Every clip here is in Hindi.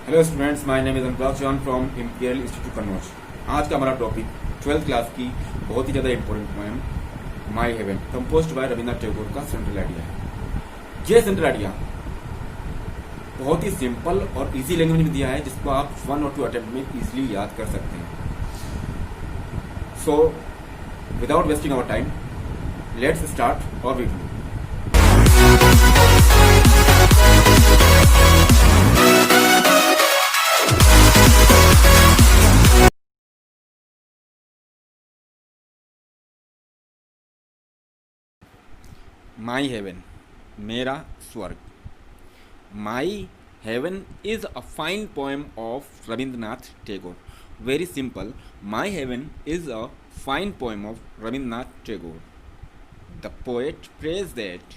Hello students, my name is Anurag John from imperial institute Kannauj. आज का हमारा टॉपिक 12th क्लास की बहुत ही ज़्यादा important poem my heaven composed bye Rabindranath Tagore का सेंट्रल आइडिया है। यह सेंट्रल आइडिया बहुत ही सिंपल और इजी लैंग्वेज में दिया है, जिसको आप 1 और 2 अटेम्प्ट में इजीली याद कर सकते हैं। So without wasting our time, let's start और वीडियो। माई हेवन, मेरा स्वर्ग। My heaven is a fine poem of Rabindranath Tagore. Very simple, my heaven is a fine poem of Rabindranath Tagore. The poet prays that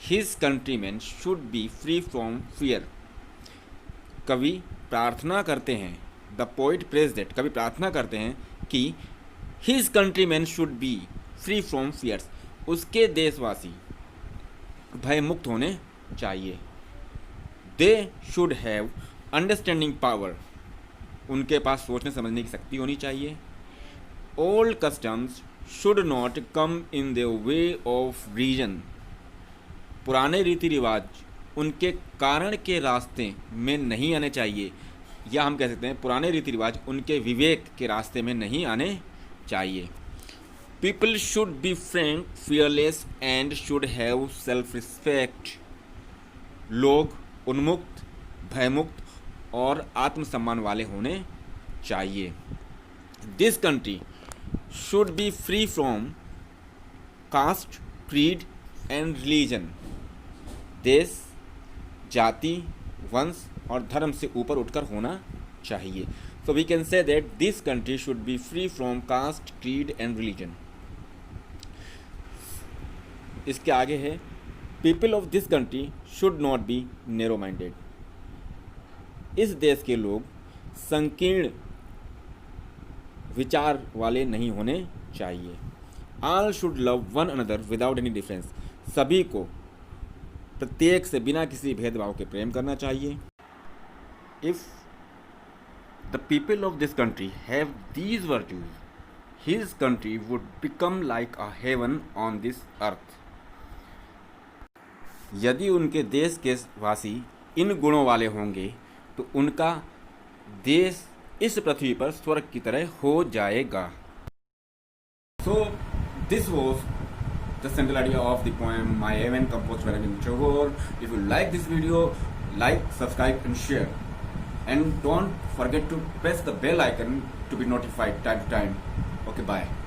his countrymen should be free from fear. कवि प्रार्थना करते हैं, द पोएट प्रेज दैट, कवि प्रार्थना करते हैं कि his countrymen should be free from fears, उसके देशवासी भय मुक्त होने चाहिए। They should have understanding power, उनके पास सोचने समझने की शक्ति होनी चाहिए। Old customs should not come in the way of reason, पुराने रीति रिवाज उनके कारण के रास्ते में नहीं आने चाहिए, या हम कह सकते हैं पुराने रीति रिवाज उनके विवेक के रास्ते में नहीं आने चाहिए। People should be frank, fearless and should have self-respect. लोग उन्मुक्त, भयमुक्त और आत्मसम्मान वाले होने चाहिए। This country should be free from caste, creed and religion. देश जाति, वंश और धर्म से ऊपर उठकर होना चाहिए। So we can say that this country should be free from caste, creed and religion. इसके आगे है, people of this country should not be narrow minded. इस देश के लोग संकीर्ण विचार वाले नहीं होने चाहिए। All should love one another without any difference, सभी को प्रत्येक से बिना किसी भेदभाव के प्रेम करना चाहिए। If the people of this country have these virtues, his country would become like a heaven on this earth. यदि उनके देश के वासी इन गुणों वाले होंगे तो उनका देश इस पृथ्वी पर स्वर्ग की तरह हो जाएगा। So this was the central idea of the poem my heaven composed bye Rabindranath Tagore. If you like this video, like, subscribe and share, and don't forget to press the bell icon to be notified time to time. Okay, bye.